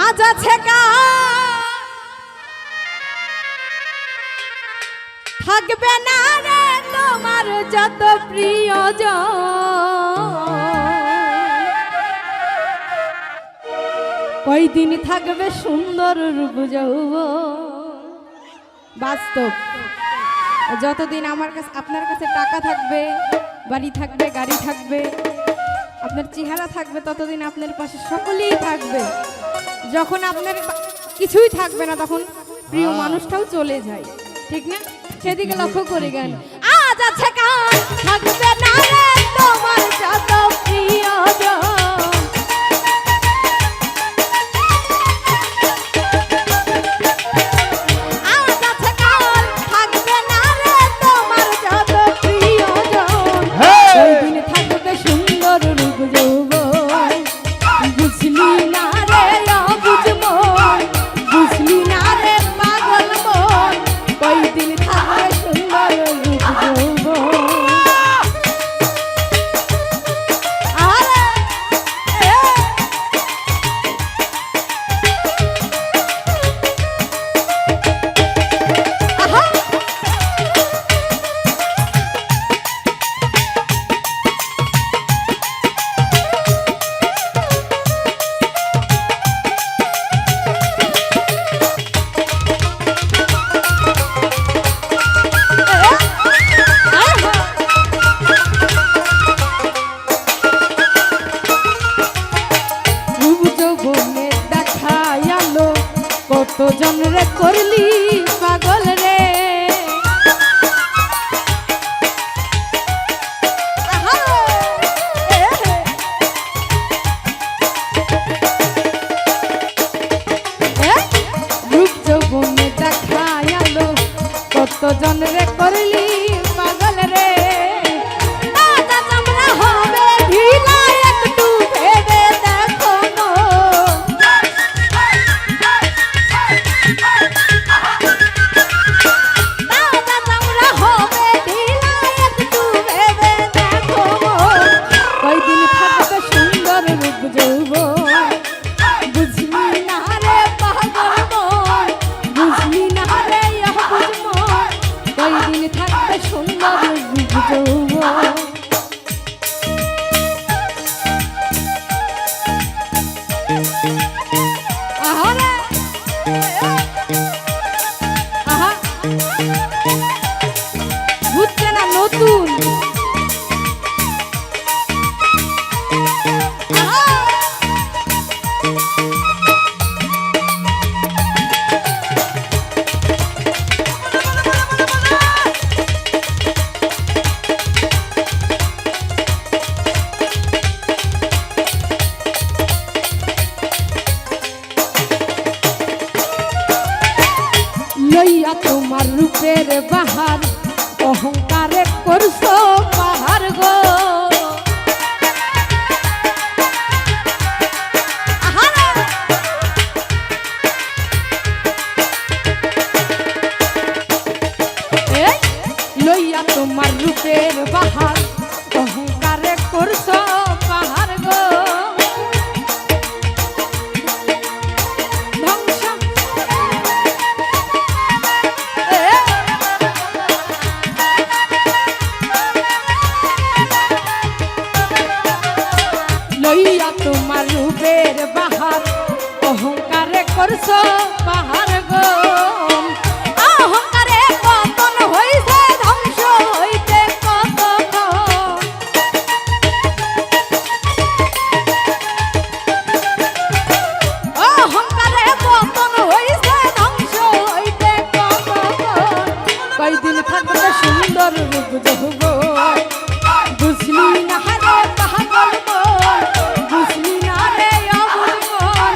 আজ আছে থাকবে না রে তোমার যত প্রিয়জন, কয়দিন থাকবে সুন্দর রূপ যৌবন। বাস্তব, যতদিন আমার কাছে আপনার কাছে টাকা থাকবে, বাড়ি থাকবে, গাড়ি থাকবে, আপনার চেহারা থাকবে, ততদিন আপনার পাশে সকলেই থাকবে। যখন আপনার কিছুই থাকবে না তখন প্রিয় মানুষটাও চলে যায়, ঠিক না? সেদিকে লক্ষ্য করে গেল। আজ আছে কাল থাকবে না রে তোমার যত প্রিয়জন, কতজন রে করলি পাগল রে, রূপ যৌবনে দেখায়ালো কতজন রে করলি পাগল রে। বুঝছে না নতুন লইয়া তোমার রূপের বাহার অহংকারে করছো পাহাড় গো, লইয়া তোমার রূপের বাহার অহংকারে করছো পাহাড় গো। লইয়া তোমার রূপের বাহার অহংকারে করছো পাহাড় গো, অহংকারে পতন হইছে ধ্বংস হইতে কতক্ষণ, অহংকারে পতন হইছে ধ্বংস হইতে কতক্ষণ, কয়দিন থাকবে সুন্দর রূপ যৌবন, বুঝলি না রে পাগল মন, বুঝলি না রে অবুঝ মন,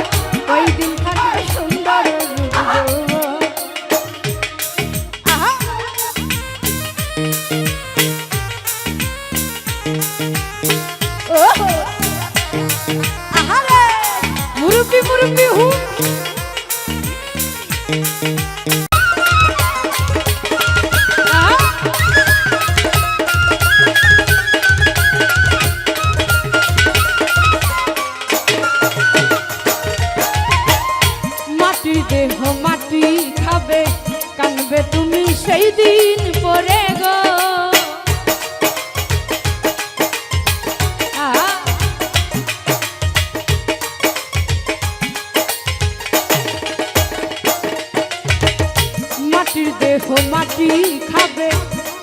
কয়দিন থাকবে সুন্দর রূপ যৌবন। আহারে মুরব্বি মুরব্বি হু সেই দিন পরে গো মাটির দেহ মাটি খাবে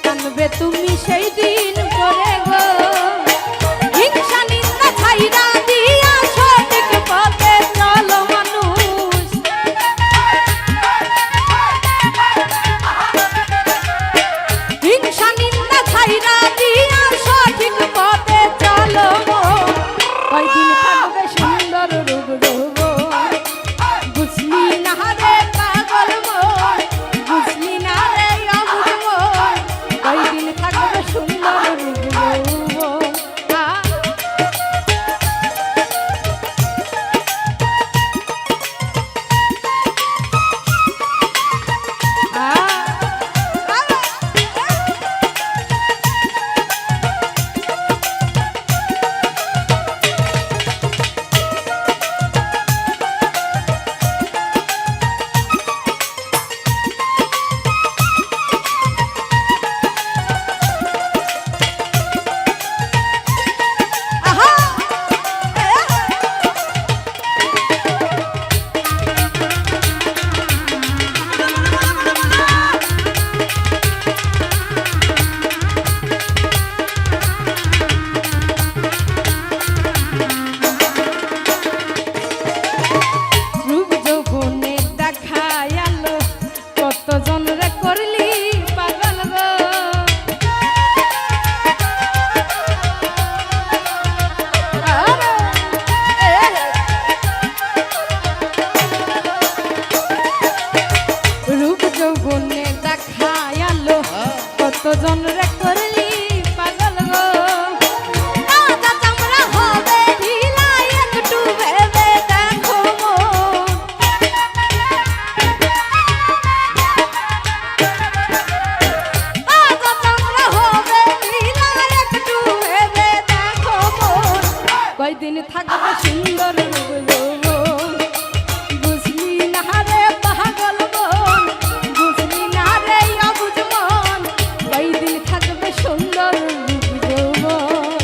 কানবে তুমি সেই দিন পরে গো হিংসা নিন্দা ছাইরা দিয়া সঠিক পথে চলো মানুষ হিংসা নিন্দা ছাইরা দিয়া সঠিক পথে চলো কয়দিন থাকবে সুন্দর রূপ রূপ বুঝলি না রে পাগল মন বুঝলি না রে অবুঝ মন কয়দিন থাকবে সুন্দর রূপ রূপ কতজন রে করলি পাগল গো আজা চামড়া হবে ঢিলা একটু ভেবে দেখো আজা চামড়া হবে ঢিলা একটু ভেবে দেখো কয়দিন থাকবে সুন্দর রূপ বুঝলি না রে পাগল মন বুঝলি না রে অবুঝ মন কয়দিন থাকবে সুন্দর রূপ যৌবন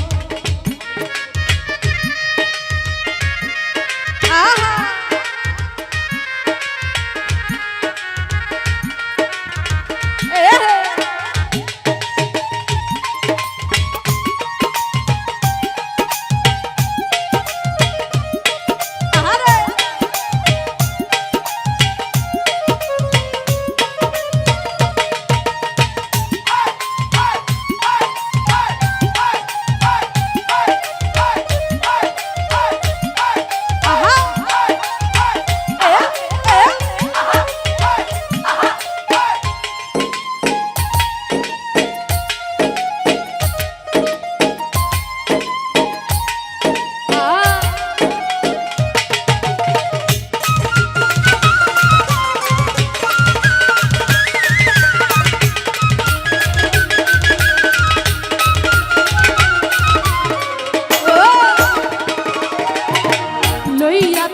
আহা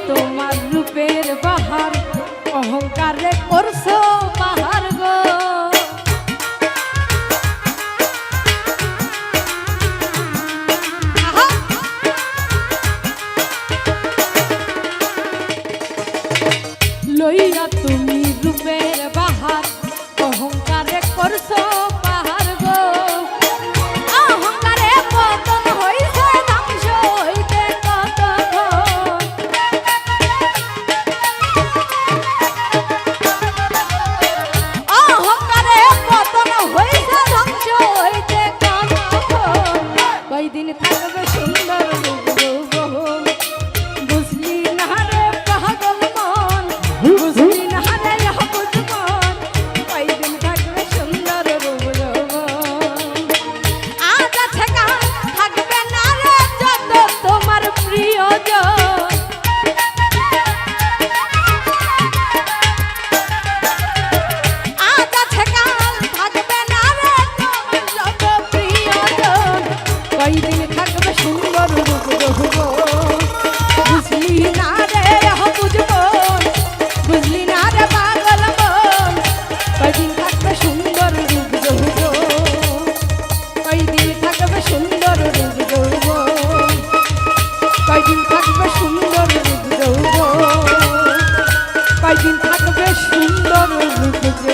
তোমার রূপের বাহার অহংকারে করছো পাহাড় গো লইয়া তুমি রূপের বাহার অহংকারে করছো পাহাড় গো অহংকারে পতন হইছে ধ্বংস হইতে কত অহংকারে পতন হইছে ধ্বংস হইতে কত কয়দিন থাকবে সুন্দর রূপ বুঝলি না রে পাগল মন বুঝলি না রে অবুঝ মন কয়দিন থাকবে সুন্দর রূপ আজ আছে কাল থাকবে না রে যত তোমার প্রিয়জন আজ আছে কাল থাকবে না রে তোমার যত প্রিয়জন কয়দিন থাকবে সুন্দর রূপ বুঝলি না রে অবুঝ মন বুঝলি না রে পাগল মন কয়দিন থাকবে সুন্দর কয়দিন থাকবে সুন্দর রূপ যৌবন।